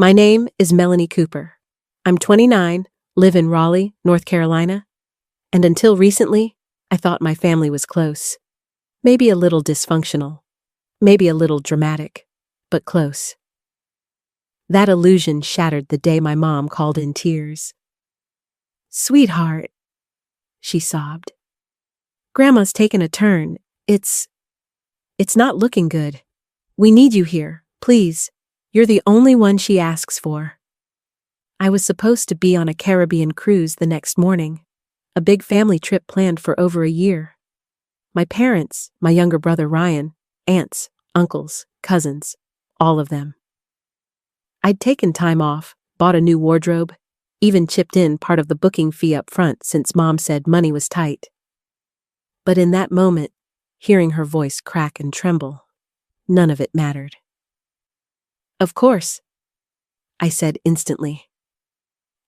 My name is Melanie Cooper. I'm 29, live in Raleigh, North Carolina, and until recently, I thought my family was close. Maybe a little dysfunctional, maybe a little dramatic, but close. That illusion shattered the day my mom called in tears. "Sweetheart," she sobbed. "Grandma's taken a turn. It's not looking good. We need you here, please. You're the only one she asks for." I was supposed to be on a Caribbean cruise the next morning, a big family trip planned for over a year. My parents, my younger brother Ryan, aunts, uncles, cousins, all of them. I'd taken time off, bought a new wardrobe, even chipped in part of the booking fee up front since Mom said money was tight. But in that moment, hearing her voice crack and tremble, none of it mattered. "Of course," I said instantly.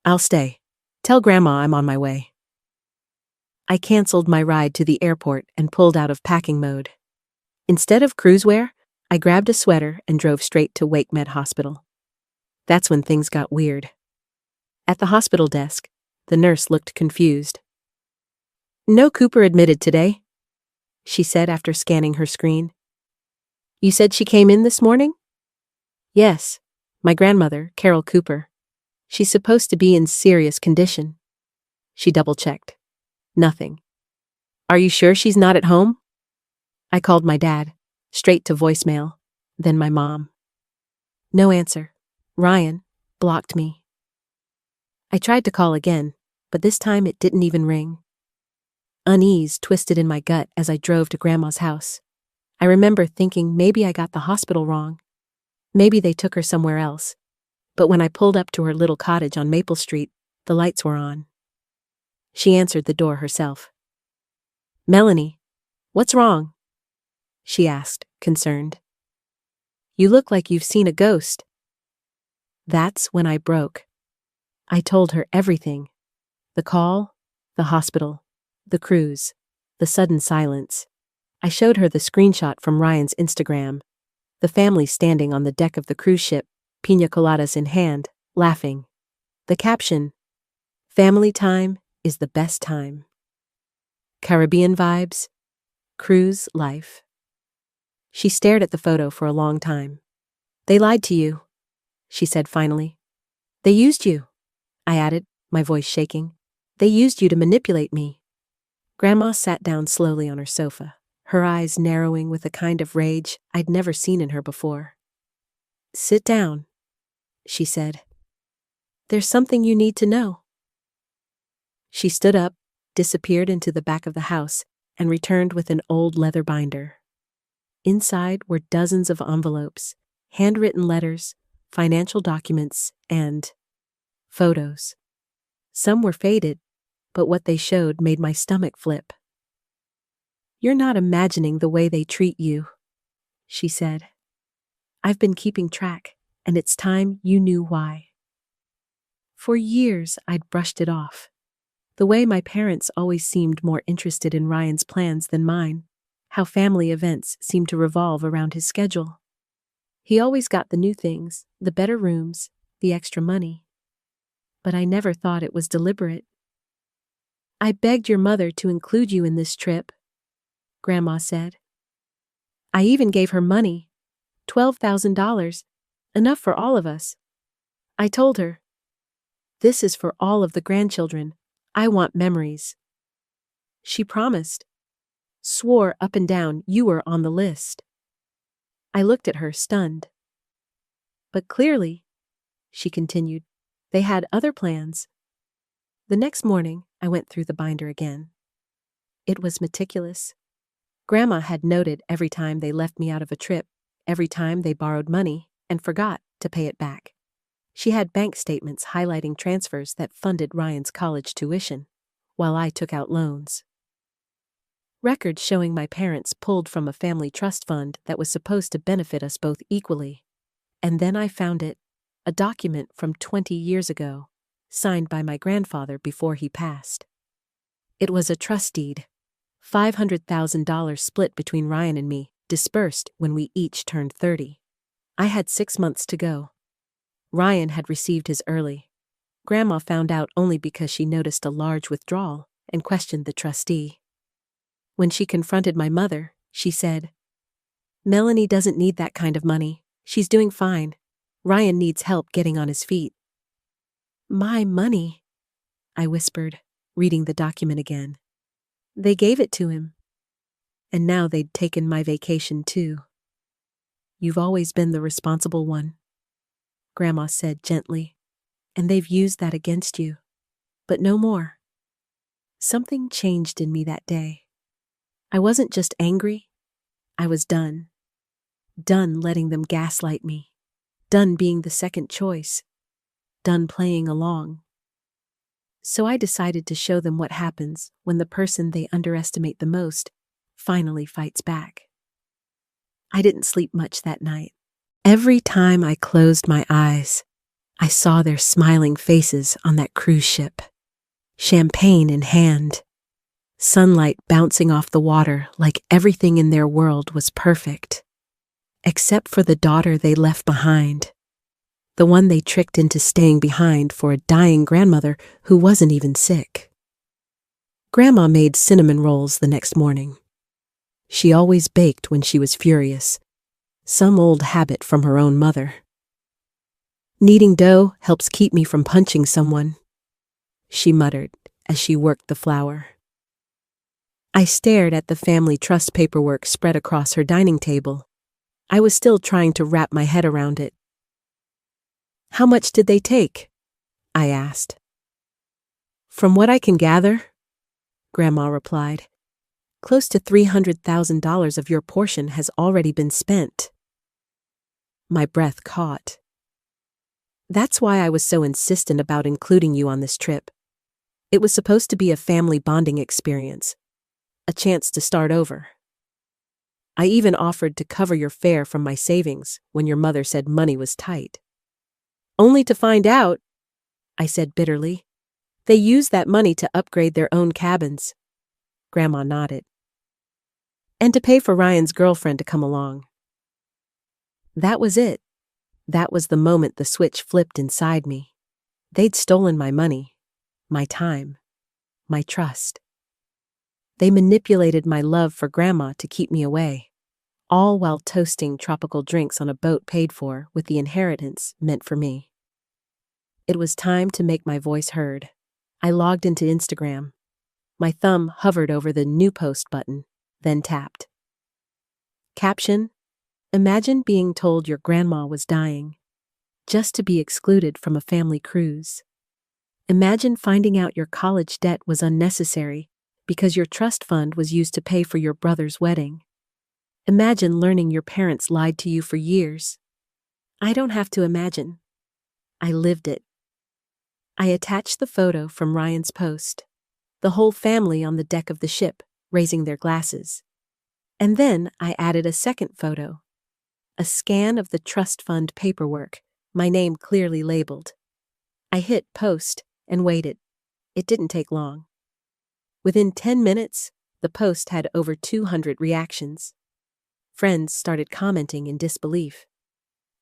"I'll stay. Tell Grandma I'm on my way." I canceled my ride to the airport and pulled out of packing mode. Instead of cruise wear, I grabbed a sweater and drove straight to Wake Med Hospital. That's when things got weird. At the hospital desk, the nurse looked confused. "No Cooper admitted today," she said after scanning her screen. "You said she came in this morning?" "Yes, my grandmother, Carol Cooper. She's supposed to be in serious condition." She double-checked. Nothing. "Are you sure she's not at home?" I called my dad, straight to voicemail, then my mom. No answer. Ryan blocked me. I tried to call again, but this time it didn't even ring. Unease twisted in my gut as I drove to Grandma's house. I remember thinking maybe I got the hospital wrong. Maybe they took her somewhere else. But when I pulled up to her little cottage on Maple Street, the lights were on. She answered the door herself. "Melanie, what's wrong?" she asked, concerned. "You look like you've seen a ghost." That's when I broke. I told her everything. The call, the hospital, the cruise, the sudden silence. I showed her the screenshot from Ryan's Instagram. The family standing on the deck of the cruise ship, piña coladas in hand, laughing. The caption, "Family time is the best time." Caribbean vibes, cruise life. She stared at the photo for a long time. "They lied to you," she said finally. "They used you," I added, my voice shaking. "They used you to manipulate me." Grandma sat down slowly on her sofa, her eyes narrowing with a kind of rage I'd never seen in her before. "Sit down," she said. "There's something you need to know." She stood up, disappeared into the back of the house, and returned with an old leather binder. Inside were dozens of envelopes, handwritten letters, financial documents, and photos. Some were faded, but what they showed made my stomach flip. "You're not imagining the way they treat you," she said. "I've been keeping track, and it's time you knew why." For years, I'd brushed it off. The way my parents always seemed more interested in Ryan's plans than mine, how family events seemed to revolve around his schedule. He always got the new things, the better rooms, the extra money. But I never thought it was deliberate. "I begged your mother to include you in this trip," Grandma said. "I even gave her money, $12,000, enough for all of us. I told her, 'This is for all of the grandchildren. I want memories.' She promised. Swore up and down you were on the list." I looked at her, stunned. "But clearly," she continued, "they had other plans." The next morning, I went through the binder again. It was meticulous. Grandma had noted every time they left me out of a trip, every time they borrowed money and forgot to pay it back. She had bank statements highlighting transfers that funded Ryan's college tuition, while I took out loans. Records showing my parents pulled from a family trust fund that was supposed to benefit us both equally. And then I found it, a document from 20 years ago, signed by my grandfather before he passed. It was a trust deed, $500,000 split between Ryan and me, dispersed when we each turned 30. I had 6 months to go. Ryan had received his early. Grandma found out only because she noticed a large withdrawal and questioned the trustee. When she confronted my mother, she said, "Melanie doesn't need that kind of money. She's doing fine. Ryan needs help getting on his feet." "My money," I whispered, reading the document again. "They gave it to him. And now they'd taken my vacation too." "You've always been the responsible one," Grandma said gently, "and they've used that against you. But no more." Something changed in me that day. I wasn't just angry. I was done. Done letting them gaslight me. Done being the second choice. Done playing along. So I decided to show them what happens when the person they underestimate the most finally fights back. I didn't sleep much that night. Every time I closed my eyes, I saw their smiling faces on that cruise ship. Champagne in hand. Sunlight bouncing off the water like everything in their world was perfect. Except for the daughter they left behind. The one they tricked into staying behind for a dying grandmother who wasn't even sick. Grandma made cinnamon rolls the next morning. She always baked when she was furious. Some old habit from her own mother. "Kneading dough helps keep me from punching someone," she muttered as she worked the flour. I stared at the family trust paperwork spread across her dining table. I was still trying to wrap my head around it. "How much did they take?" I asked. "From what I can gather," Grandma replied, "close to $300,000 of your portion has already been spent." My breath caught. "That's why I was so insistent about including you on this trip. It was supposed to be a family bonding experience. A chance to start over. I even offered to cover your fare from my savings when your mother said money was tight." "Only to find out," I said bitterly, "they used that money to upgrade their own cabins." Grandma nodded. "And to pay for Ryan's girlfriend to come along." That was it. That was the moment the switch flipped inside me. They'd stolen my money, my time, my trust. They manipulated my love for Grandma to keep me away, all while toasting tropical drinks on a boat paid for with the inheritance meant for me. It was time to make my voice heard. I logged into Instagram. My thumb hovered over the new post button, then tapped. Caption: "Imagine being told your grandma was dying, just to be excluded from a family cruise. Imagine finding out your college debt was unnecessary because your trust fund was used to pay for your brother's wedding. Imagine learning your parents lied to you for years." I don't have to imagine. I lived it. I attached the photo from Ryan's post. The whole family on the deck of the ship, raising their glasses. And then I added a second photo. A scan of the trust fund paperwork, my name clearly labeled. I hit post and waited. It didn't take long. Within 10 minutes, the post had over 200 reactions. Friends started commenting in disbelief.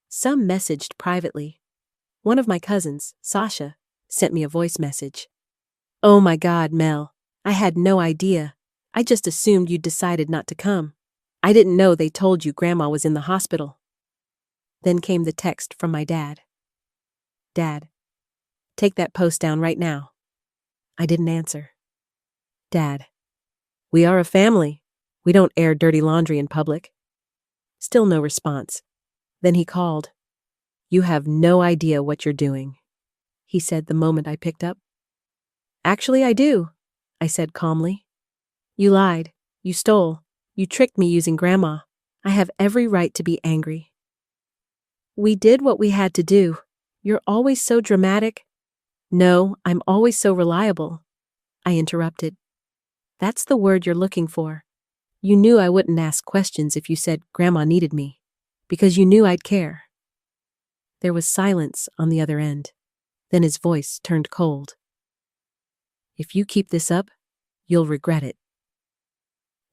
Some messaged privately. One of my cousins, Sasha, sent me a voice message. "Oh my God, Mel. I had no idea. I just assumed you'd decided not to come. I didn't know they told you Grandma was in the hospital." Then came the text from my dad. "Dad, take that post down right now." I didn't answer. "Dad, we are a family. We don't air dirty laundry in public." Still no response. Then he called. "You have no idea what you're doing," he said the moment I picked up. "Actually, I do," I said calmly. "You lied. You stole. You tricked me using Grandma. I have every right to be angry." "We did what we had to do. You're always so dramatic." "No, I'm always so reliable," I interrupted. "That's the word you're looking for. You knew I wouldn't ask questions if you said Grandma needed me, because you knew I'd care." There was silence on the other end. Then his voice turned cold. "If you keep this up, you'll regret it."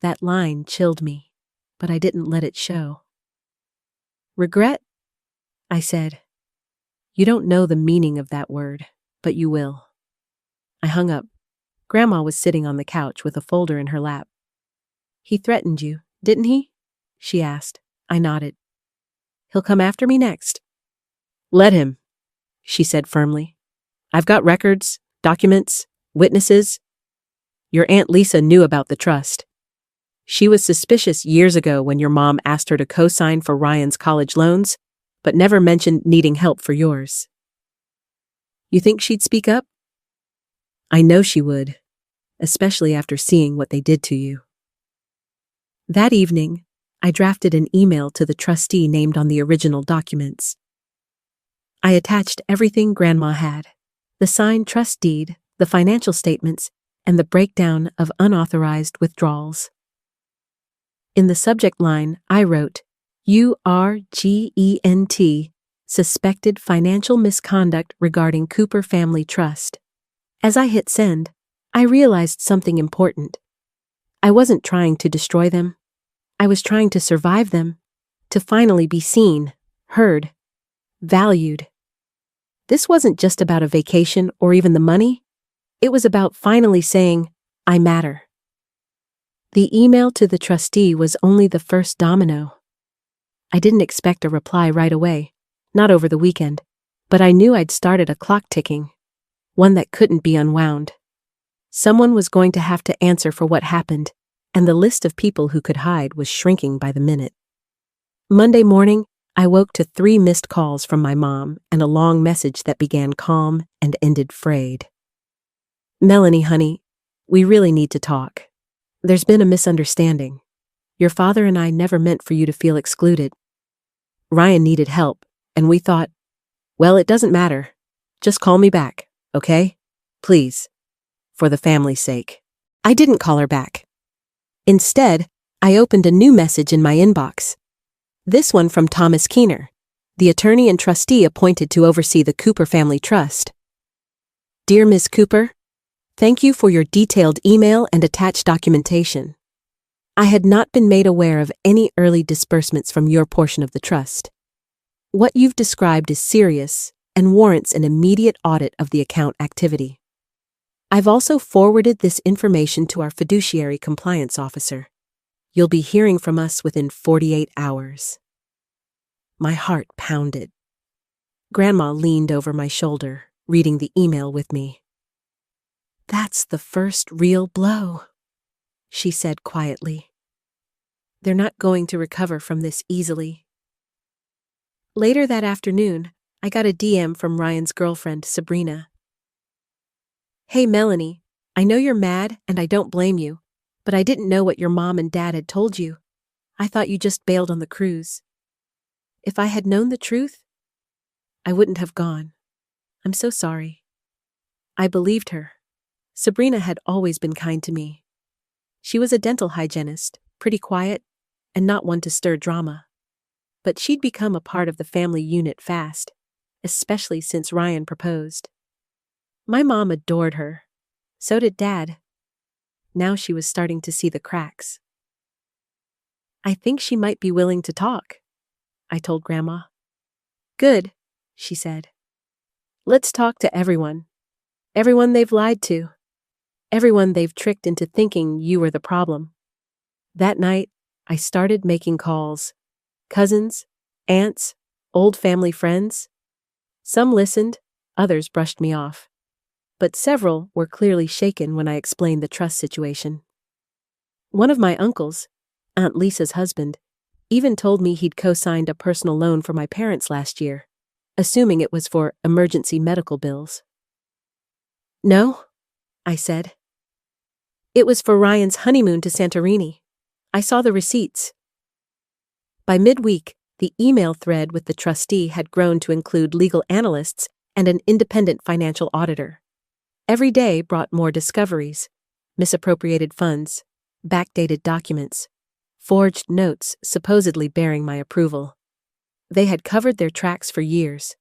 That line chilled me, but I didn't let it show. "Regret?" I said. You don't know the meaning of that word, but you will. I hung up. Grandma was sitting on the couch with a folder in her lap. He threatened you, didn't he? She asked. I nodded. He'll come after me next. Let him, she said firmly. I've got records, documents, witnesses. Your Aunt Lisa knew about the trust. She was suspicious years ago when your mom asked her to co-sign for Ryan's college loans, but never mentioned needing help for yours. You think she'd speak up? I know she would, especially after seeing what they did to you. That evening, I drafted an email to the trustee named on the original documents. I attached everything Grandma had: the signed trust deed, the financial statements, and the breakdown of unauthorized withdrawals. In the subject line, I wrote, URGENT, suspected financial misconduct regarding Cooper Family Trust. As I hit send, I realized something important. I wasn't trying to destroy them. I was trying to survive them, to finally be seen, heard, valued. This wasn't just about a vacation or even the money. It was about finally saying, I matter. The email to the trustee was only the first domino. I didn't expect a reply right away, not over the weekend, but I knew I'd started a clock ticking, one that couldn't be unwound. Someone was going to have to answer for what happened, and the list of people who could hide was shrinking by the minute. Monday morning, I woke to 3 missed calls from my mom and a long message that began calm and ended frayed. Melanie, honey, we really need to talk. There's been a misunderstanding. Your father and I never meant for you to feel excluded. Ryan needed help, and we thought, well, it doesn't matter. Just call me back, okay? Please. For the family's sake. I didn't call her back. Instead, I opened a new message in my inbox. This one from Thomas Keener, the attorney and trustee appointed to oversee the Cooper Family Trust. Dear Ms. Cooper, thank you for your detailed email and attached documentation. I had not been made aware of any early disbursements from your portion of the trust. What you've described is serious and warrants an immediate audit of the account activity. I've also forwarded this information to our fiduciary compliance officer. You'll be hearing from us within 48 hours. My heart pounded. Grandma leaned over my shoulder, reading the email with me. That's the first real blow, she said quietly. They're not going to recover from this easily. Later that afternoon, I got a DM from Ryan's girlfriend, Sabrina. Hey, Melanie, I know you're mad and I don't blame you, but I didn't know what your mom and dad had told you. I thought you just bailed on the cruise. If I had known the truth, I wouldn't have gone. I'm so sorry. I believed her. Sabrina had always been kind to me. She was a dental hygienist, pretty quiet, and not one to stir drama. But she'd become a part of the family unit fast, especially since Ryan proposed. My mom adored her. So did Dad. Now she was starting to see the cracks. I think she might be willing to talk, I told Grandma. Good, she said. Let's talk to everyone. Everyone they've lied to. Everyone they've tricked into thinking you were the problem. That night, I started making calls. Cousins, aunts, old family friends. Some listened, others brushed me off. But several were clearly shaken when I explained the trust situation. One of my uncles, Aunt Lisa's husband, even told me he'd co-signed a personal loan for my parents last year, assuming it was for emergency medical bills. No, I said. It was for Ryan's honeymoon to Santorini. I saw the receipts. By midweek, the email thread with the trustee had grown to include legal analysts and an independent financial auditor. Every day brought more discoveries: misappropriated funds, backdated documents, forged notes supposedly bearing my approval. They had covered their tracks for years,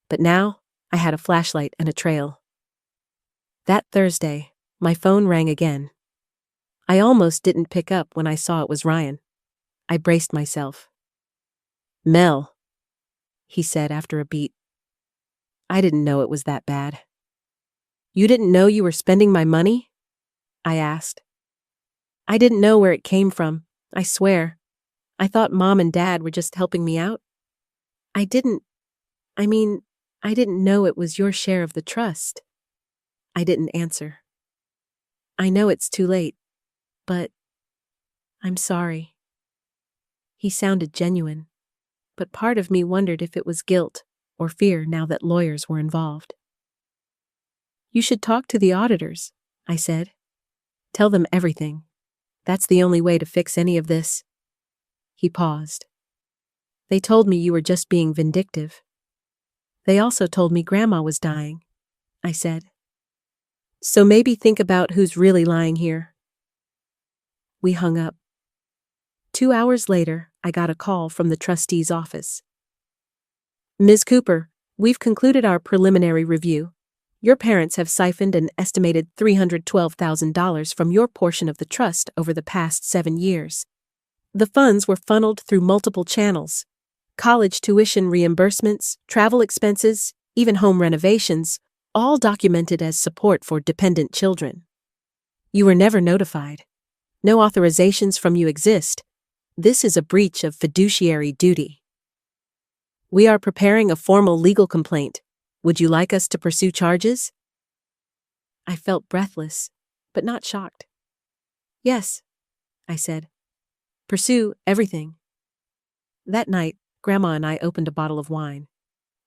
but now I had a flashlight and a trail. That Thursday, my phone rang again. I almost didn't pick up when I saw it was Ryan. I braced myself. Mel, he said after a beat. I didn't know it was that bad. You didn't know you were spending my money? I asked. I didn't know where it came from, I swear. I thought Mom and Dad were just helping me out. I didn't know it was your share of the trust. I didn't answer. I know it's too late, but I'm sorry. He sounded genuine, but part of me wondered if it was guilt or fear now that lawyers were involved. You should talk to the auditors, I said. Tell them everything. That's the only way to fix any of this. He paused. They told me you were just being vindictive. They also told me Grandma was dying, I said. So maybe think about who's really lying here. We hung up. 2 hours later, I got a call from the trustee's office. Ms. Cooper, we've concluded our preliminary review. Your parents have siphoned an estimated $312,000 from your portion of the trust over the past 7 years. The funds were funneled through multiple channels: college tuition reimbursements, travel expenses, even home renovations, all documented as support for dependent children. You were never notified. No authorizations from you exist. This is a breach of fiduciary duty. We are preparing a formal legal complaint. Would you like us to pursue charges? I felt breathless, but not shocked. Yes, I said. Pursue everything. That night, Grandma and I opened a bottle of wine.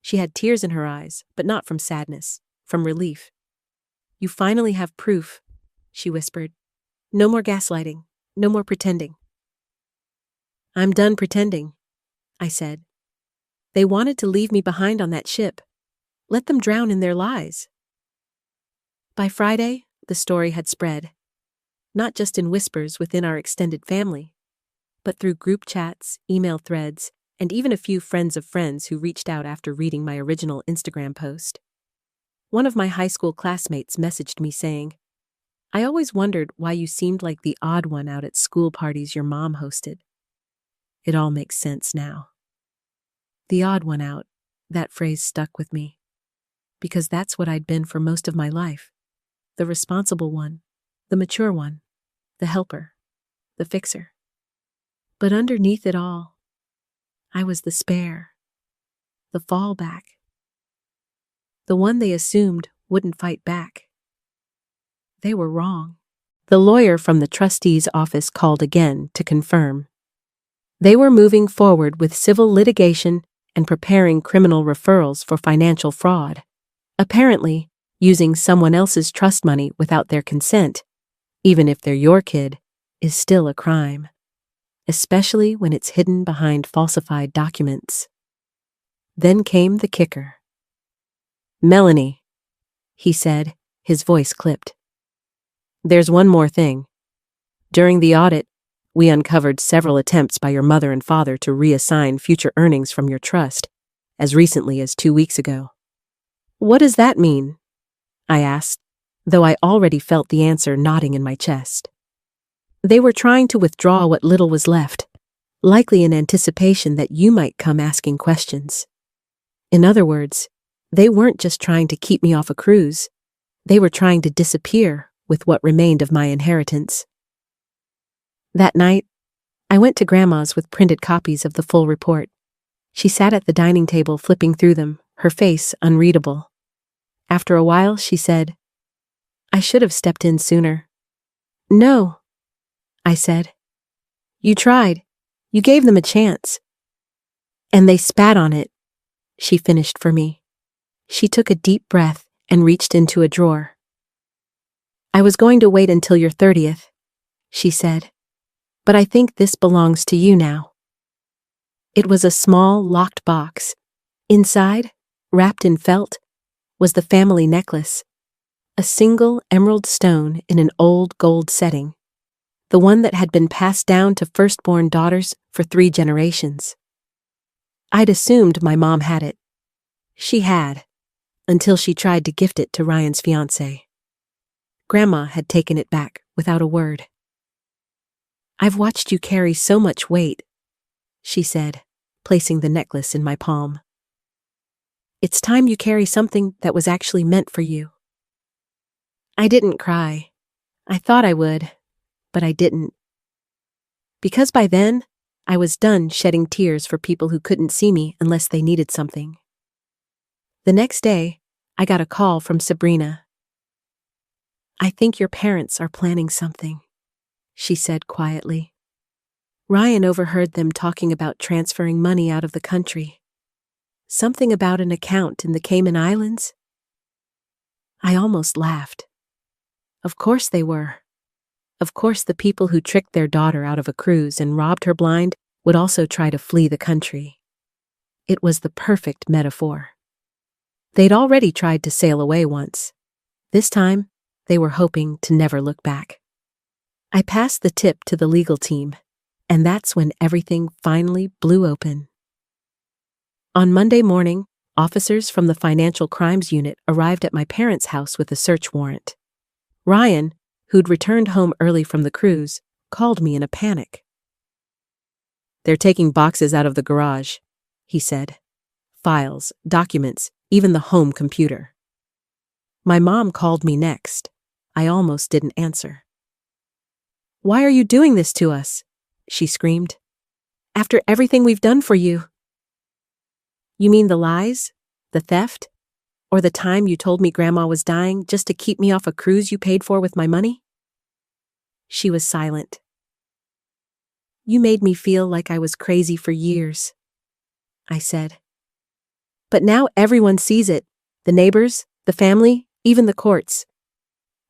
She had tears in her eyes, but not from sadness, from relief. You finally have proof, she whispered. No more gaslighting, no more pretending. I'm done pretending, I said. They wanted to leave me behind on that ship. Let them drown in their lies. By Friday, the story had spread, not just in whispers within our extended family, but through group chats, email threads, and even a few friends of friends who reached out after reading my original Instagram post. One of my high school classmates messaged me saying, I always wondered why you seemed like the odd one out at school parties your mom hosted. It all makes sense now. The odd one out, that phrase stuck with me. Because that's what I'd been for most of my life. The responsible one, the mature one, the helper, the fixer. But underneath it all, I was the spare, the fallback, the one they assumed wouldn't fight back. They were wrong. The lawyer from the trustee's office called again to confirm. They were moving forward with civil litigation and preparing criminal referrals for financial fraud. Apparently, using someone else's trust money without their consent, even if they're your kid, is still a crime, especially when it's hidden behind falsified documents. Then came the kicker. Melanie, he said, his voice clipped. There's one more thing. During the audit, we uncovered several attempts by your mother and father to reassign future earnings from your trust, as recently as 2 weeks ago. What does that mean? I asked, though I already felt the answer knotting in my chest. They were trying to withdraw what little was left, likely in anticipation that you might come asking questions. In other words, they weren't just trying to keep me off a cruise. They were trying to disappear with what remained of my inheritance. That night, I went to Grandma's with printed copies of the full report. She sat at the dining table flipping through them, her face unreadable. After a while, she said, I should have stepped in sooner. No, I said. You tried. You gave them a chance. And they spat on it, she finished for me. She took a deep breath and reached into a drawer. I was going to wait until your 30th, she said, but I think this belongs to you now. It was a small, locked box. Inside, wrapped in felt, was the family necklace, a single emerald stone in an old gold setting, the one that had been passed down to firstborn daughters for 3 generations. I'd assumed my mom had it. She had, until she tried to gift it to Ryan's fiancé. Grandma had taken it back without a word. I've watched you carry so much weight, she said, placing the necklace in my palm. It's time you carry something that was actually meant for you." I didn't cry. I thought I would, but I didn't. Because by then, I was done shedding tears for people who couldn't see me unless they needed something. The next day, I got a call from Sabrina. "I think your parents are planning something," she said quietly. "Ryan overheard them talking about transferring money out of the country. Something about an account in the Cayman Islands." I almost laughed. Of course they were. Of course the people who tricked their daughter out of a cruise and robbed her blind would also try to flee the country. It was the perfect metaphor. They'd already tried to sail away once. This time, they were hoping to never look back. I passed the tip to the legal team, and that's when everything finally blew open. On Monday morning, officers from the Financial Crimes Unit arrived at my parents' house with a search warrant. Ryan, who'd returned home early from the cruise, called me in a panic. "They're taking boxes out of the garage," he said. "Files, documents, even the home computer." My mom called me next. I almost didn't answer. "Why are you doing this to us?" she screamed. "After everything we've done for you." "You mean the lies? The theft? Or the time you told me Grandma was dying just to keep me off a cruise you paid for with my money?" She was silent. "You made me feel like I was crazy for years," I said. "But now everyone sees it. The neighbors, the family, even the courts."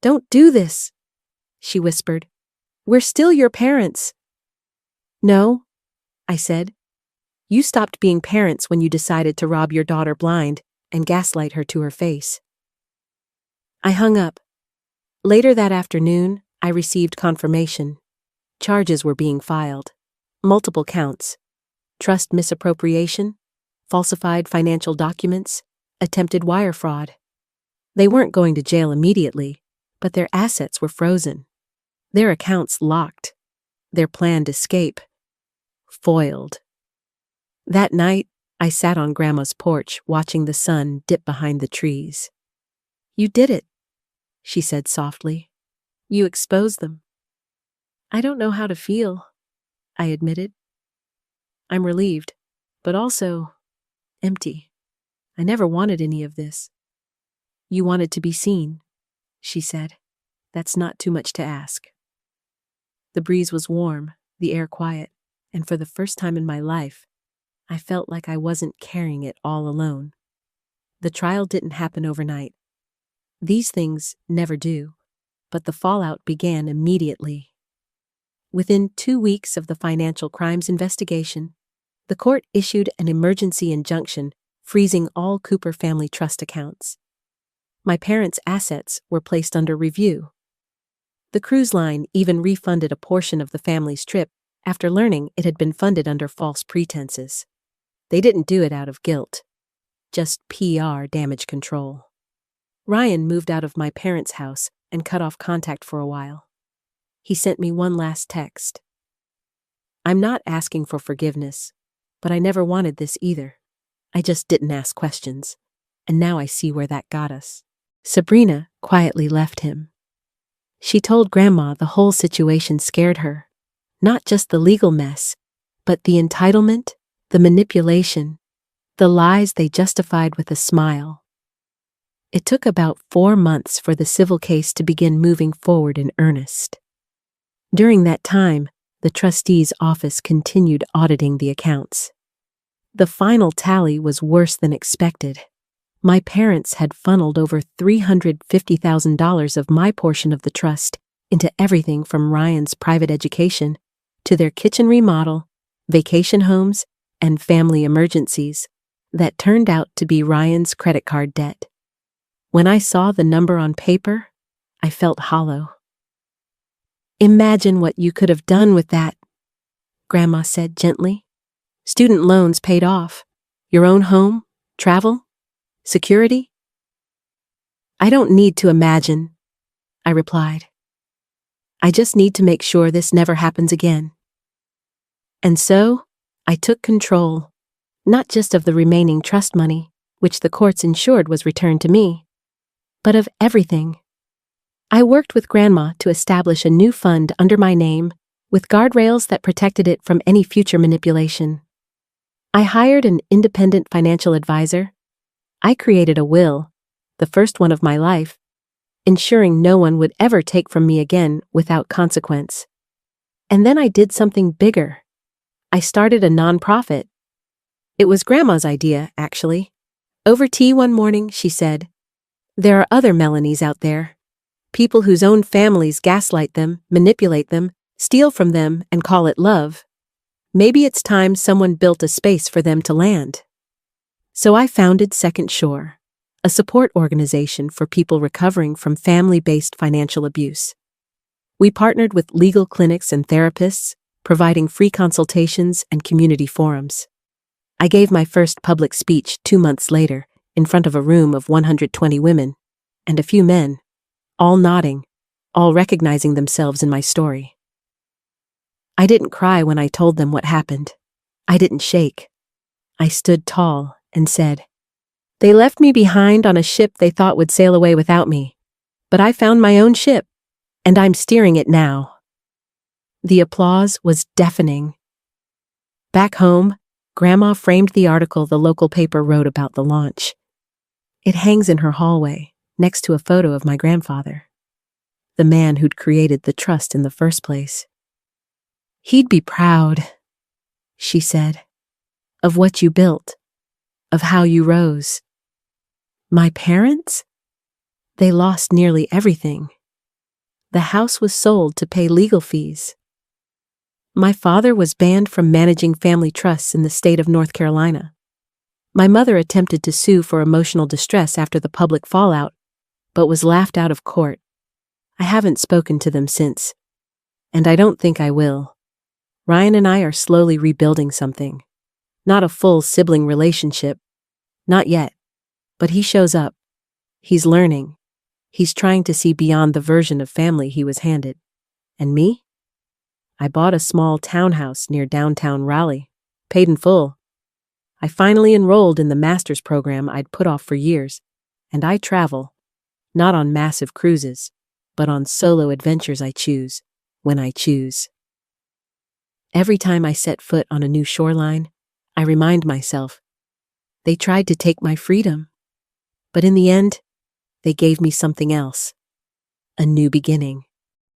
"Don't do this," she whispered. "We're still your parents." "No," I said. "You stopped being parents when you decided to rob your daughter blind and gaslight her to her face." I hung up. Later that afternoon, I received confirmation. Charges were being filed. Multiple counts. Trust misappropriation, falsified financial documents, attempted wire fraud. They weren't going to jail immediately, but their assets were frozen. Their accounts locked. Their planned escape foiled. That night, I sat on Grandma's porch watching the sun dip behind the trees. "You did it," she said softly. "You exposed them." "I don't know how to feel," I admitted. "I'm relieved, but also empty. I never wanted any of this." "You wanted to be seen," she said. "That's not too much to ask." The breeze was warm, the air quiet, and for the first time in my life, I felt like I wasn't carrying it all alone. The trial didn't happen overnight. These things never do, but the fallout began immediately. Within 2 weeks of the financial crimes investigation, the court issued an emergency injunction freezing all Cooper family trust accounts. My parents' assets were placed under review. The cruise line even refunded a portion of the family's trip after learning it had been funded under false pretenses. They didn't do it out of guilt, just PR damage control. Ryan moved out of my parents' house and cut off contact for a while. He sent me one last text. "I'm not asking for forgiveness, but I never wanted this either. I just didn't ask questions, and now I see where that got us." Sabrina quietly left him. She told Grandma the whole situation scared her, not just the legal mess, but the entitlement, the manipulation, the lies they justified with a smile. It took about 4 months for the civil case to begin moving forward in earnest. During that time, the trustee's office continued auditing the accounts. The final tally was worse than expected. My parents had funneled over $350,000 of my portion of the trust into everything from Ryan's private education to their kitchen remodel, vacation homes, and family emergencies that turned out to be Ryan's credit card debt. When I saw the number on paper, I felt hollow. "Imagine what you could have done with that," Grandma said gently. "Student loans paid off, your own home, travel, security." "I don't need to imagine," I replied. "I just need to make sure this never happens again." And so, I took control, not just of the remaining trust money, which the courts ensured was returned to me, but of everything. I worked with Grandma to establish a new fund under my name, with guardrails that protected it from any future manipulation. I hired an independent financial advisor. I created a will, the first one of my life, ensuring no one would ever take from me again without consequence. And then I did something bigger. I started a nonprofit. It was Grandma's idea, actually. Over tea one morning, she said, "There are other Melanies out there. People whose own families gaslight them, manipulate them, steal from them, and call it love. Maybe it's time someone built a space for them to land." So I founded Second Shore, a support organization for people recovering from family-based financial abuse. We partnered with legal clinics and therapists, providing free consultations and community forums. I gave my first public speech 2 months later in front of a room of 120 women and a few men, all nodding, all recognizing themselves in my story. I didn't cry when I told them what happened. I didn't shake. I stood tall and said, "They left me behind on a ship they thought would sail away without me. But I found my own ship, and I'm steering it now." The applause was deafening. Back home, Grandma framed the article the local paper wrote about the launch. It hangs in her hallway, next to a photo of my grandfather, the man who'd created the trust in the first place. "He'd be proud," she said, "of what you built, of how you rose." My parents? They lost nearly everything. The house was sold to pay legal fees. My father was banned from managing family trusts in the state of North Carolina. My mother attempted to sue for emotional distress after the public fallout, but was laughed out of court. I haven't spoken to them since, and I don't think I will. Ryan and I are slowly rebuilding something. Not a full sibling relationship. Not yet. But he shows up. He's learning. He's trying to see beyond the version of family he was handed. And me? I bought a small townhouse near downtown Raleigh, paid in full. I finally enrolled in the master's program I'd put off for years, and I travel, not on massive cruises, but on solo adventures I choose, when I choose. Every time I set foot on a new shoreline, I remind myself, they tried to take my freedom, but in the end, they gave me something else, a new beginning.